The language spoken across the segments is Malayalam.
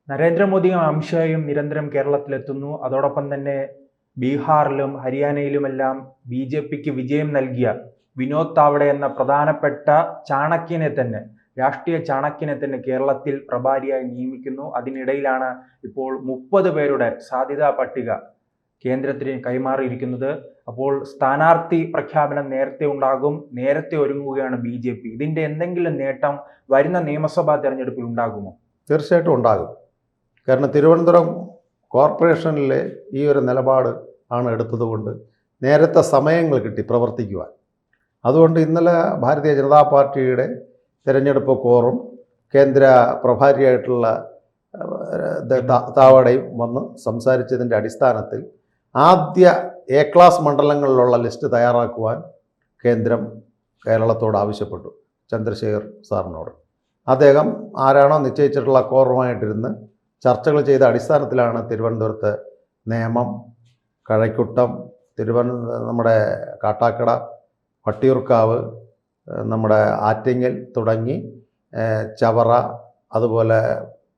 നരേന്ദ്രമോദിയും അമിത്ഷായും നിരന്തരം കേരളത്തിലെത്തുന്നു. അതോടൊപ്പം തന്നെ ബീഹാറിലും ഹരിയാനയിലുമെല്ലാം ബി.ജെ.പിക്ക് വിജയം നൽകിയ വിനോദ് താവഡ എന്ന പ്രധാനപ്പെട്ട രാഷ്ട്രീയ ചാണക്യനെ തന്നെ കേരളത്തിൽ പ്രഭാരിയായി നിയമിക്കുന്നു. അതിനിടയിലാണ് ഇപ്പോൾ 30 പേരുടെ സാധ്യതാ പട്ടിക കേന്ദ്രത്തിന് കൈമാറിയിരിക്കുന്നത്. അപ്പോൾ സ്ഥാനാർത്ഥി പ്രഖ്യാപനം നേരത്തെ ഉണ്ടാകും, നേരത്തെ ഒരുങ്ങുകയാണ് ബി.ജെ.പി. ഇതിന്റെ എന്തെങ്കിലും നേട്ടം വരുന്ന നിയമസഭാ തെരഞ്ഞെടുപ്പിൽ ഉണ്ടാകുമോ? തീർച്ചയായിട്ടും ഉണ്ടാകും. കാരണം തിരുവനന്തപുരം കോർപ്പറേഷനിലെ ഈ ഒരു നിലപാട് ആണ് എടുത്തതുകൊണ്ട് നേരത്തെ സമയങ്ങൾ കിട്ടി പ്രവർത്തിക്കുവാൻ. അതുകൊണ്ട് ഇന്നലെ ഭാരതീയ ജനതാ പാർട്ടിയുടെ തിരഞ്ഞെടുപ്പ് കോറും കേന്ദ്ര പ്രഭാരിയായിട്ടുള്ള താവഡയും വന്ന് സംസാരിച്ചതിൻ്റെ അടിസ്ഥാനത്തിൽ ആദ്യ എ ക്ലാസ് മണ്ഡലങ്ങളിലുള്ള ലിസ്റ്റ് തയ്യാറാക്കുവാൻ കേന്ദ്രം കേരളത്തോട് ആവശ്യപ്പെട്ടു, ചന്ദ്രശേഖർ സാറിനോട്. അദ്ദേഹം ആരാണോ നിശ്ചയിച്ചിട്ടുള്ള കോറുമായിട്ടിരുന്ന് ചർച്ചകൾ ചെയ്ത അടിസ്ഥാനത്തിലാണ് തിരുവനന്തപുരത്ത് നേമം, കഴക്കൂട്ടം, നമ്മുടെ കാട്ടാക്കട, വട്ടിയൂർക്കാവ്, നമ്മുടെ ആറ്റിങ്ങൽ തുടങ്ങി ചവറ, അതുപോലെ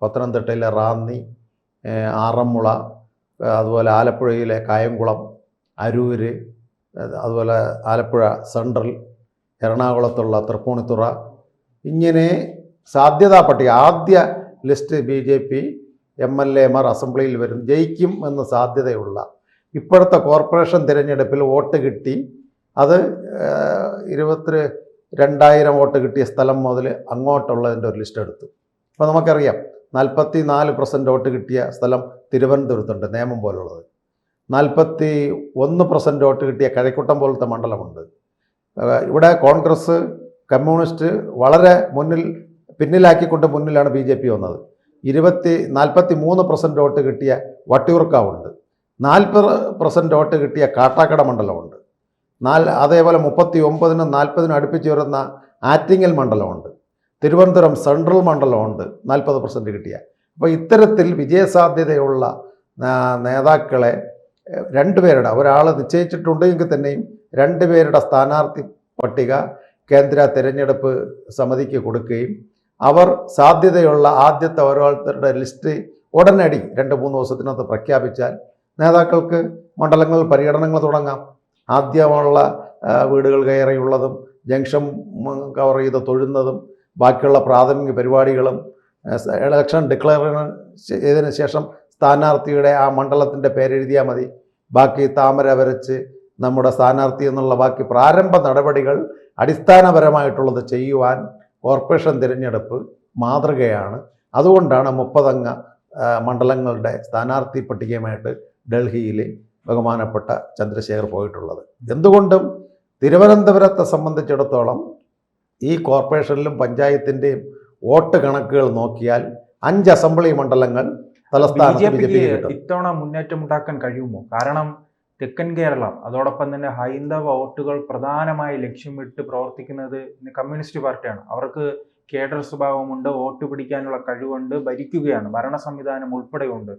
പത്തനംതിട്ടയിലെ റാന്നി, ആറന്മുള, അതുപോലെ ആലപ്പുഴയിലെ കായംകുളം, അരൂര്, അതുപോലെ ആലപ്പുഴ സെൻട്രൽ, എറണാകുളത്തുള്ള തൃപ്പൂണിത്തുറ, ഇങ്ങനെ സാധ്യതാ പട്ടിക ആദ്യ ലിസ്റ്റ് ബി.ജെ.പി എം.എൽ.എമാർ അസംബ്ലിയിൽ വരും ജയിക്കും എന്ന് സാധ്യതയുള്ള ഇപ്പോഴത്തെ കോർപ്പറേഷൻ തിരഞ്ഞെടുപ്പിൽ വോട്ട് കിട്ടി അത് 22,000 വോട്ട് കിട്ടിയ സ്ഥലം മുതൽ അങ്ങോട്ടുള്ളതിൻ്റെ ഒരു ലിസ്റ്റ് എടുത്തു. അപ്പോൾ നമുക്കറിയാം 44% വോട്ട് കിട്ടിയ സ്ഥലം തിരുവനന്തപുരത്തുണ്ട്, നേമം പോലുള്ളത്. 41% വോട്ട് കിട്ടിയ കഴക്കൂട്ടം പോലത്തെ മണ്ഡലമുണ്ട്. ഇവിടെ കോൺഗ്രസ്, കമ്മ്യൂണിസ്റ്റ് വളരെ പിന്നിലാക്കിക്കൊണ്ട് മുന്നിലാണ് ബി.ജെ.പി വന്നത്. 43% വോട്ട് കിട്ടിയ വട്ടിയൂർക്കാവുണ്ട്. 40% വോട്ട് കിട്ടിയ കാട്ടാക്കട മണ്ഡലമുണ്ട്. അതേപോലെ 39-നും 40-നും അടുപ്പിച്ച് വരുന്ന ആറ്റിങ്ങൽ മണ്ഡലമുണ്ട്. തിരുവനന്തപുരം സെൻട്രൽ മണ്ഡലമുണ്ട് 40% കിട്ടിയ. അപ്പോൾ ഇത്തരത്തിൽ വിജയസാധ്യതയുള്ള നേതാക്കളെ രണ്ടുപേരുടെ, ഒരാൾ നിശ്ചയിച്ചിട്ടുണ്ടെങ്കിൽ തന്നെയും 2 പേരുടെ സ്ഥാനാർത്ഥി പട്ടിക കേന്ദ്ര തിരഞ്ഞെടുപ്പ് സമിതിക്ക് കൊടുക്കുകയും അവർ സാധ്യതയുള്ള ആദ്യത്തെ ഓരോരുത്തരുടെ ലിസ്റ്റ് ഉടനടി 2-3 ദിവസത്തിനകത്ത് പ്രഖ്യാപിച്ചാൽ നേതാക്കൾക്ക് മണ്ഡലങ്ങളിൽ പര്യടനങ്ങൾ തുടങ്ങാം. ആദ്യമുള്ള വീടുകൾ കയറിയുള്ളതും ജംഗ്ഷൻ കവർ ചെയ്ത് തൊഴുന്നതും ബാക്കിയുള്ള പ്രാഥമിക പരിപാടികളും ഇലക്ഷൻ ഡിക്ലെയർ ചെയ്തതിന് ശേഷം സ്ഥാനാർത്ഥിയുടെ ആ മണ്ഡലത്തിൻ്റെ പേരെഴുതിയാൽ മതി. ബാക്കി താമര വരച്ച് നമ്മുടെ സ്ഥാനാർത്ഥി എന്നുള്ള ബാക്കി പ്രാരംഭ നടപടികൾ അടിസ്ഥാനപരമായിട്ടുള്ളത് ചെയ്യുവാൻ കോർപ്പറേഷൻ തിരഞ്ഞെടുപ്പ് മാതൃകയാണ്. അതുകൊണ്ടാണ് 30 അംഗ മണ്ഡലങ്ങളുടെ സ്ഥാനാർത്ഥി പട്ടികയുമായിട്ട് ഡൽഹിയിൽ ബഹുമാനപ്പെട്ട ചന്ദ്രശേഖർ പോയിട്ടുള്ളത്. എന്തുകൊണ്ടും തിരുവനന്തപുരത്തെ സംബന്ധിച്ചിടത്തോളം ഈ കോർപ്പറേഷനിലും പഞ്ചായത്തിൻ്റെയും വോട്ട് കണക്കുകൾ നോക്കിയാൽ 5 അസംബ്ലി മണ്ഡലങ്ങൾ തലസ്ഥാനത്ത് ബി.ജെ.പിക്ക് കിട്ടും. ഇത്തവണ മുന്നേറ്റം ഉണ്ടാക്കാൻ കഴിയുമോ? കാരണം തെക്കൻ കേരളം, അതോടൊപ്പം തന്നെ ഹൈന്ദവ വോട്ടുകൾ പ്രധാനമായി ലക്ഷ്യമിട്ട് പ്രവർത്തിക്കുന്നത് കമ്മ്യൂണിസ്റ്റ് പാർട്ടിയാണ്. അവർക്ക് കേഡർ സ്വഭാവമുണ്ട്, വോട്ട് പിടിക്കാനുള്ള കഴിവുണ്ട്, ഭരിക്കുകയാണ്, ഭരണ സംവിധാനം ഉൾപ്പെടെയുണ്ട്.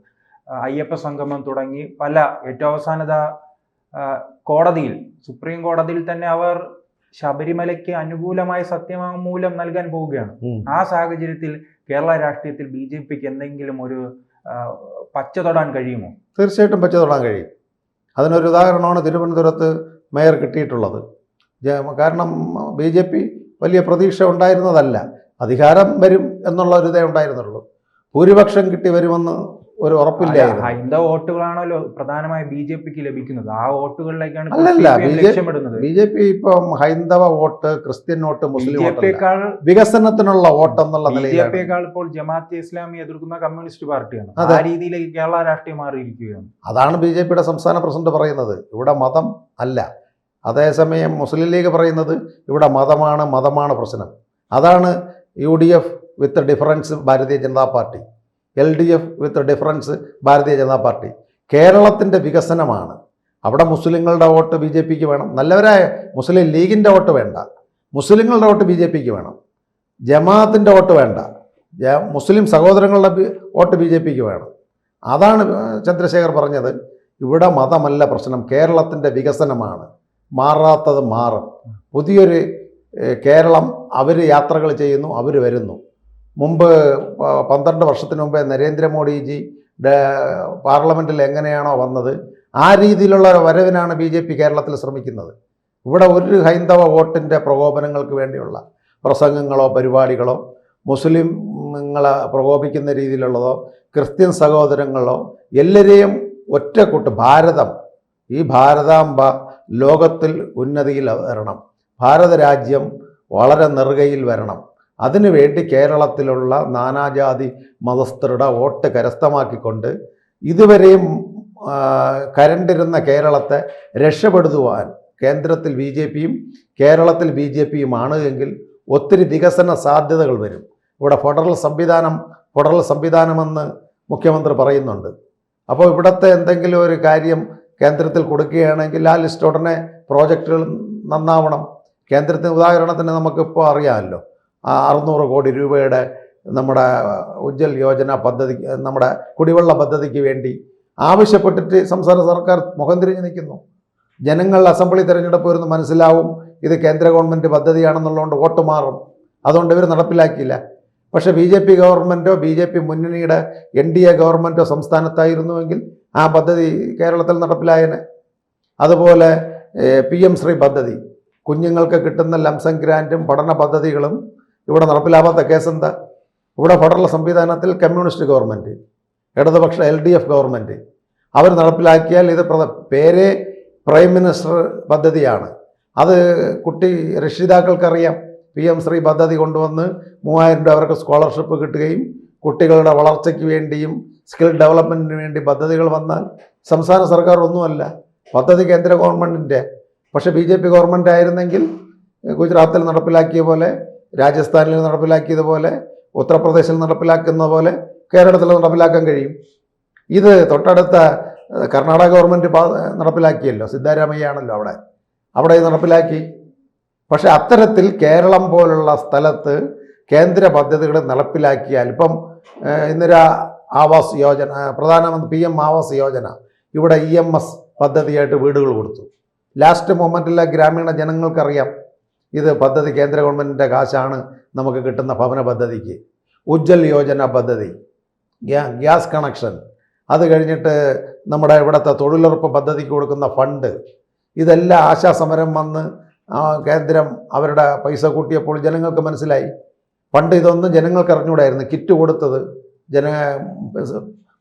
അയ്യപ്പ സംഗമം തുടങ്ങി പല ഏറ്റവും അവസാനത കോടതിയിൽ, സുപ്രീം കോടതിയിൽ തന്നെ അവർ ശബരിമലയ്ക്ക് അനുകൂലമായ സത്യവാങ്മൂലം നൽകാൻ പോവുകയാണ്. ആ സാഹചര്യത്തിൽ കേരള രാഷ്ട്രീയത്തിൽ ബി.ജെ.പിക്ക് എന്തെങ്കിലും ഒരു പച്ച തൊടാൻ കഴിയുമോ? തീർച്ചയായിട്ടും പച്ച തൊടാൻ കഴിയും. അതിനൊരു ഉദാഹരണമാണ് തിരുവനന്തപുരത്ത് മേയർ കിട്ടിയിട്ടുള്ളത്. കാരണം ബി.ജെ.പി വലിയ പ്രതീക്ഷ ഉണ്ടായിരുന്നതല്ല, അധികാരം വരും എന്നുള്ള ഒരു ഇതേ ഉണ്ടായിരുന്നുള്ളൂ. ഭൂരിപക്ഷം കിട്ടി വരുമെന്ന് ഒരു ഉറപ്പില്ലായിരുന്നു. ഹൈന്ദവ വോട്ടുകളാണല്ലോ പ്രധാനമായി ബി.ജെ.പിക്ക് ലഭിക്കുന്നത്. ആ വോട്ടുകളിലേക്കാണ് ബി.ജെ.പി ഇപ്പം ഹൈന്ദവ വോട്ട്, ക്രിസ്ത്യൻ വോട്ട്, മുസ്ലിം വോട്ടേക്കാൾ വികസനത്തിനുള്ള വോട്ട് എന്നുള്ള ബി.ജെ.പിയേക്കാൾ ഇപ്പോൾ ജമാഅത്തെ ഇസ്ലാമി എതിർക്കുന്ന കമ്മ്യൂണിസ്റ്റ് പാർട്ടിയാണ്. ആ രീതിയിലേക്ക് കേരള രാഷ്ട്രീയം മാറിയിരിക്കുകയാണ്. അതാണ് ബി.ജെ.പിയുടെ സംസ്ഥാന പ്രസിഡന്റ് പറയുന്നത്, ഇവിടെ മതം അല്ല. അതേസമയം മുസ്ലിം ലീഗ് പറയുന്നത് ഇവിടെ മതമാണ് പ്രശ്നം. അതാണ് UDF വിത്ത് difference Bharatiya Janata party, LDF വിത്ത് ഡിഫറൻസ് ഭാരതീയ ജനതാ പാർട്ടി. കേരളത്തിൻ്റെ വികസനമാണ്. അവിടെ മുസ്ലിങ്ങളുടെ വോട്ട് ബി.ജെ.പിക്ക് വേണം, നല്ലവരായ മുസ്ലിം ലീഗിൻ്റെ വോട്ട് വേണ്ട. മുസ്ലിങ്ങളുടെ വോട്ട് ബി.ജെ.പിക്ക് വേണം, ജമാഅത്തിൻ്റെ വോട്ട് വേണ്ട, മുസ്ലിം സഹോദരങ്ങളുടെ വോട്ട് ബി.ജെ.പിക്ക് വേണം. അതാണ് ചന്ദ്രശേഖർ പറഞ്ഞത്, ഇവിടെ മതമല്ല പ്രശ്നം, കേരളത്തിൻ്റെ വികസനമാണ്. മാറാത്തത് മാറും. പുതിയൊരു കേരളം അവർ യാത്രകൾ ചെയ്യുന്നു, അവർ വരുന്നു. മുമ്പ് 12 വർഷത്തിന് മുമ്പേ നരേന്ദ്രമോദിജി പാർലമെൻറ്റിൽ എങ്ങനെയാണോ വന്നത് ആ രീതിയിലുള്ള വരവിനാണ് BJP കേരളത്തിൽ ശ്രമിക്കുന്നത്. ഇവിടെ ഒരു ഹൈന്ദവ വോട്ടിൻ്റെ പ്രകോപനങ്ങൾക്ക് വേണ്ടിയുള്ള പ്രസംഗങ്ങളോ പരിപാടികളോ മുസ്ലിങ്ങളെ പ്രകോപിക്കുന്ന രീതിയിലുള്ളതോ ക്രിസ്ത്യൻ സഹോദരങ്ങളോ എല്ലാവരെയും ഒറ്റക്കൂട്ട് ഭാരതം, ഈ ഭാരതാംബ ലോകത്തിൽ ഉന്നതിയിൽ വരണം, ഭാരത രാജ്യം വളരെ നെറുകയിൽ വരണം, അതിനുവേണ്ടി കേരളത്തിലുള്ള നാനാജാതി മതസ്ഥരുടെ വോട്ട് കരസ്ഥമാക്കിക്കൊണ്ട് ഇതുവരെയും കരണ്ടിരുന്ന കേരളത്തെ രക്ഷപ്പെടുത്തുവാൻ കേന്ദ്രത്തിൽ BJPയും കേരളത്തിൽ BJPയുമാണ് എങ്കിൽ ഒത്തിരി വികസന സാധ്യതകൾ വരും. ഇവിടെ ഫെഡറൽ സംവിധാനമെന്ന് മുഖ്യമന്ത്രി പറയുന്നുണ്ട്. അപ്പോൾ ഇവിടുത്തെ എന്തെങ്കിലും ഒരു കാര്യം കേന്ദ്രത്തിൽ കൊടുക്കുകയാണെങ്കിൽ ആ ലിസ്റ്റ് ഉടനെ പ്രോജക്റ്റുകൾ നന്നാവണം. കേന്ദ്രത്തിന് ഉദാഹരണത്തിന് നമുക്കിപ്പോൾ അറിയാമല്ലോ, 600 കോടി രൂപയുടെ നമ്മുടെ ഉജ്ജൽ യോജന പദ്ധതി, നമ്മുടെ കുടിവെള്ള പദ്ധതിക്ക് വേണ്ടി ആവശ്യപ്പെട്ടിട്ട് സംസ്ഥാന സർക്കാർ മുഖം തിരിഞ്ഞ് നിൽക്കുന്നു. ജനങ്ങൾ അസംബ്ലി തിരഞ്ഞെടുപ്പ് വരുന്ന മനസ്സിലാവും ഇത് കേന്ദ്ര ഗവൺമെൻറ് പദ്ധതിയാണെന്നുള്ളതുകൊണ്ട് വോട്ട് മാറും. അതുകൊണ്ട് ഇവർ നടപ്പിലാക്കിയില്ല. പക്ഷേ BJP ഗവൺമെൻറ്റോ BJP മുന്നണിയുടെ NDA ഗവൺമെൻറ്റോ സംസ്ഥാനത്തായിരുന്നുവെങ്കിൽ ആ പദ്ധതി കേരളത്തിൽ നടപ്പിലായേനെ. അതുപോലെ PM ശ്രീ പദ്ധതി, കുഞ്ഞുങ്ങൾക്ക് കിട്ടുന്ന ലംസം ഗ്രാൻറ്റും പഠന പദ്ധതികളും ഇവിടെ നടപ്പിലാവാത്ത കേസെന്താ? ഇവിടെ ഫെഡറൽ സംവിധാനത്തിൽ കമ്മ്യൂണിസ്റ്റ് ഗവൺമെൻറ്, ഇടതുപക്ഷ LDF ഗവൺമെൻറ് അവർ നടപ്പിലാക്കിയാൽ ഇത് പേരെ പ്രൈം മിനിസ്റ്റർ പദ്ധതിയാണ്. അത് രക്ഷിതാക്കൾക്കറിയാം. PM ശ്രീ പദ്ധതി കൊണ്ടുവന്ന് 3000 രൂപ അവർക്ക് സ്കോളർഷിപ്പ് കിട്ടുകയും കുട്ടികളുടെ വളർച്ചയ്ക്ക് വേണ്ടിയും സ്കിൽ ഡെവലപ്മെൻറ്റിന് വേണ്ടി പദ്ധതികൾ വന്നാൽ സംസ്ഥാന സർക്കാർ ഒന്നുമല്ല, പദ്ധതി കേന്ദ്ര ഗവൺമെൻറ്റിൻ്റെ. പക്ഷേ BJP ഗവൺമെൻറ് ആയിരുന്നെങ്കിൽ ഗുജറാത്തിൽ നടപ്പിലാക്കിയ പോലെ, രാജസ്ഥാനിൽ നടപ്പിലാക്കിയതുപോലെ, ഉത്തർപ്രദേശിൽ നടപ്പിലാക്കുന്ന പോലെ കേരളത്തിൽ നടപ്പിലാക്കാൻ കഴിയും. ഇത് തൊട്ടടുത്ത കർണാടക ഗവൺമെൻറ് നടപ്പിലാക്കിയല്ലോ, സിദ്ധാരാമയ്യാണല്ലോ അവിടെ നടപ്പിലാക്കി. പക്ഷെ അത്തരത്തിൽ കേരളം പോലുള്ള സ്ഥലത്ത് കേന്ദ്ര പദ്ധതികൾ നടപ്പിലാക്കിയാൽ, ഇപ്പം ഇന്ദിരാ ആവാസ് യോജന, പ്രധാനമന്ത്രി PM ആവാസ് യോജന, ഇവിടെ EMS പദ്ധതിയായിട്ട് വീടുകൾ കൊടുത്തു. ലാസ്റ്റ് മൊമെൻറ്റിലെ ഗ്രാമീണ ജനങ്ങൾക്കറിയാം ഇത് പദ്ധതി കേന്ദ്ര ഗവൺമെൻറ്റിൻ്റെ കാശാണ് നമുക്ക് കിട്ടുന്ന ഭവന പദ്ധതിക്ക്. ഉജ്ജൽ യോജന പദ്ധതി, ഗ്യാസ് കണക്ഷൻ, അത് കഴിഞ്ഞിട്ട് നമ്മുടെ ഇവിടുത്തെ തൊഴിലുറപ്പ് പദ്ധതിക്ക് കൊടുക്കുന്ന ഫണ്ട്, ഇതെല്ലാം ആശാസമരം വന്ന് കേന്ദ്രം അവരുടെ പൈസ കൂട്ടിയപ്പോൾ ജനങ്ങൾക്ക് മനസ്സിലായി. പണ്ട് ഇതൊന്നും ജനങ്ങൾക്ക് അറിഞ്ഞുകൂടായിരുന്നു. കിറ്റ് കൊടുത്തത്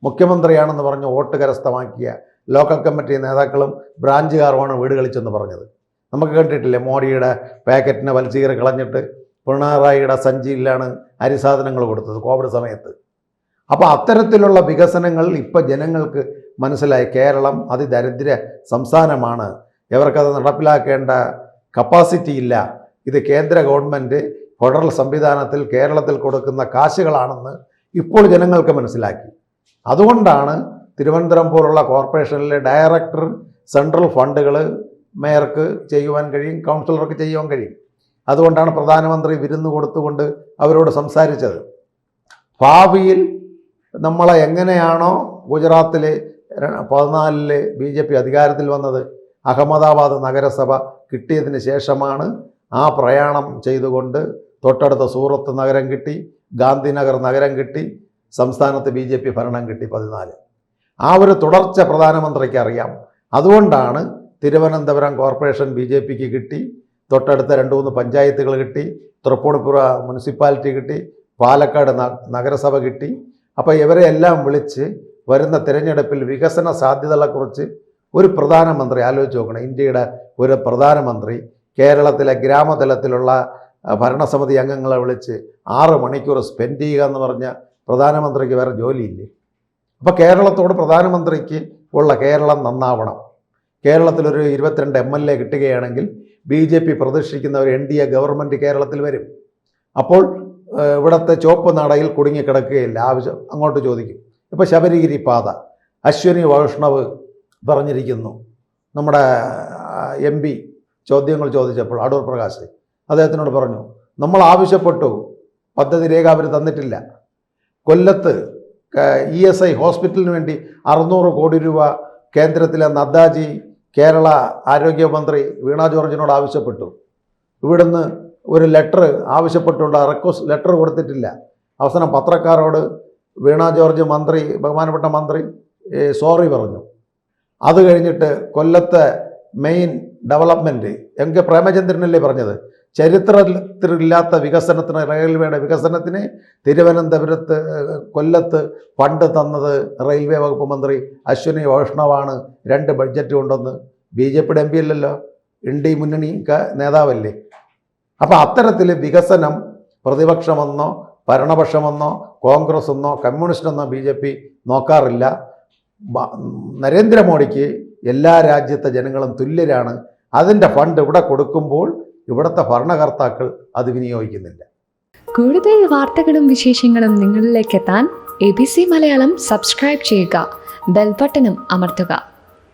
മുഖ്യമന്ത്രിയാണെന്ന് പറഞ്ഞ് വോട്ട് കരസ്ഥമാക്കിയ ലോക്കൽ കമ്മിറ്റി നേതാക്കളും ബ്രാഞ്ചുകാരുമാണ് വീട് കളിച്ചെന്ന് പറഞ്ഞത്. നമുക്ക് കണ്ടിട്ടില്ലേ, മോഡിയുടെ പാക്കറ്റിനെ വലിച്ചീറി കളഞ്ഞിട്ട് പിണറായിയുടെ സഞ്ചിയിലാണ് അരിസാധനങ്ങൾ കൊടുത്തത് കോവിഡ് സമയത്ത്. അപ്പോൾ അത്തരത്തിലുള്ള വികസനങ്ങൾ ഇപ്പോൾ ജനങ്ങൾക്ക് മനസ്സിലായി. കേരളം അതിദരിദ്ര സംസ്ഥാനമാണ്, ഇവർക്കത് നടപ്പിലാക്കേണ്ട കപ്പാസിറ്റി ഇല്ല, ഇത് കേന്ദ്ര ഗവൺമെൻറ് ഫെഡറൽ സംവിധാനത്തിൽ കേരളത്തിൽ കൊടുക്കുന്ന കാശുകളാണെന്ന് ഇപ്പോൾ ജനങ്ങൾക്ക് മനസ്സിലാക്കി. അതുകൊണ്ടാണ് തിരുവനന്തപുരം പോലുള്ള കോർപ്പറേഷനിലെ ഡയറക്ടർ സെൻട്രൽ ഫണ്ടുകൾ മേയർക്ക് ചെയ്യുവാൻ കഴിയും, കൗൺസിലർക്ക് ചെയ്യുവാൻ കഴിയും. അതുകൊണ്ടാണ് പ്രധാനമന്ത്രി വിരുന്ന് കൊടുത്തുകൊണ്ട് അവരോട് സംസാരിച്ചത്. ഭാവിയിൽ നമ്മളെ എങ്ങനെയാണോ ഗുജറാത്തിൽ 14 BJP അധികാരത്തിൽ വന്നത്, അഹമ്മദാബാദ് നഗരസഭ കിട്ടിയതിന് ശേഷമാണ് ആ പ്രയാണം ചെയ്തുകൊണ്ട് തൊട്ടടുത്ത സൂറത്ത് നഗരം കിട്ടി, ഗാന്ധിനഗർ നഗരം കിട്ടി, സംസ്ഥാനത്ത് BJP ഭരണം കിട്ടി 14. ആ ഒരു തുടർച്ച പ്രധാനമന്ത്രിക്ക് അറിയാം. അതുകൊണ്ടാണ് തിരുവനന്തപുരം കോർപ്പറേഷൻ BJPക്ക് കിട്ടി, തൊട്ടടുത്ത 2-3 പഞ്ചായത്തുകൾ കിട്ടി, തൃപ്പൂണിത്തുറ മുനിസിപ്പാലിറ്റി കിട്ടി, പാലക്കാട് നഗരസഭ കിട്ടി. അപ്പോൾ ഇവരെ എല്ലാം വിളിച്ച് വരുന്ന തിരഞ്ഞെടുപ്പിൽ വികസന സാധ്യതകളെക്കുറിച്ച് ഒരു പ്രധാനമന്ത്രി ആലോചിച്ച് നോക്കണം. ഇന്ത്യയുടെ ഒരു പ്രധാനമന്ത്രി കേരളത്തിലെ ഗ്രാമതലത്തിലുള്ള ഭരണസമിതി അംഗങ്ങളെ വിളിച്ച് 6 മണിക്കൂർ സ്പെൻഡ് ചെയ്യുക എന്ന് പറഞ്ഞ പ്രധാനമന്ത്രിക്ക് വേറെ ജോലിയില്ലേ? അപ്പോൾ കേരളത്തോട് പ്രധാനമന്ത്രിക്ക് ഉള്ള കേരളം നന്നാവണം. കേരളത്തിലൊരു 22 MLA കിട്ടുകയാണെങ്കിൽ BJP പ്രതീക്ഷിക്കുന്ന ഒരു NDA ഗവൺമെൻറ് കേരളത്തിൽ വരും. അപ്പോൾ ഇവിടുത്തെ ചുവപ്പ് നാടയിൽ കുടുങ്ങിക്കിടക്കുകയില്ല, ആവശ്യം അങ്ങോട്ട് ചോദിക്കും. ഇപ്പോൾ ശബരിഗിരി പാത അശ്വിനി വൈഷ്ണവ് പറഞ്ഞിരിക്കുന്നു. നമ്മുടെ MP ചോദ്യങ്ങൾ ചോദിച്ചപ്പോൾ അടൂർ പ്രകാശ് അദ്ദേഹത്തിനോട് പറഞ്ഞു, നമ്മൾ ആവശ്യപ്പെട്ടു, പദ്ധതി രേഖ അവർ തന്നിട്ടില്ല. കൊല്ലത്ത് ESI ഹോസ്പിറ്റലിന് വേണ്ടി 600 കോടി രൂപ കേന്ദ്രത്തിലെ നദ്ദാജി കേരള ആരോഗ്യമന്ത്രി വീണ ജോർജിനോട് ആവശ്യപ്പെട്ടു. ഇവിടുന്ന് ഒരു ലെറ്റർ ആവശ്യപ്പെട്ടുകൊണ്ട് റിക്വസ്റ്റ് ലെറ്റർ കൊടുത്തിട്ടില്ല. അവസാനം പത്രക്കാരോട് വീണ ജോർജ് മന്ത്രി, ബഹുമാനപ്പെട്ട മന്ത്രി സോറി പറഞ്ഞു. അത് കഴിഞ്ഞിട്ട് കൊല്ലത്തെ മെയിൻ ഡെവലപ്മെൻറ്റ് എം.കെ. പ്രേമചന്ദ്രനല്ലേ പറഞ്ഞത്, ചരിത്രത്തിലില്ലാത്ത വികസനത്തിന്, റെയിൽവേയുടെ വികസനത്തിന് തിരുവനന്തപുരത്ത് കൊല്ലത്ത് ഫണ്ട് തന്നത് റെയിൽവേ വകുപ്പ് മന്ത്രി അശ്വിനി വൈഷ്ണവാണ് 2 ബഡ്ജറ്റ് കൊണ്ടൊന്ന്. BJPയുടെ MP അല്ലല്ലോ, ഇന്ത്യ മുന്നണി നേതാവല്ലേ. അപ്പോൾ അത്തരത്തിൽ വികസനം പ്രതിപക്ഷമെന്നോ ഭരണപക്ഷമെന്നോ കോൺഗ്രസ് എന്നോ കമ്മ്യൂണിസ്റ്റ് എന്നോ BJP നോക്കാറില്ല. നരേന്ദ്രമോദിക്ക് എല്ലാ രാജ്യത്തെ ജനങ്ങളും തുല്യരാണ്. അതിൻ്റെ ഫണ്ട് ഇവിടെ കൊടുക്കുമ്പോൾ ഇവിടുത്തെ ഭരണകർത്താക്കൾ അത് വിനിയോഗിക്കുന്നില്ല. കൂടുതൽ വാർത്തകളും വിശേഷങ്ങളും നിങ്ങളിലേക്ക് എത്താൻ ABC മലയാളം സബ്സ്ക്രൈബ് ചെയ്യുക, ബെൽ ബട്ടണും അമർത്തുക.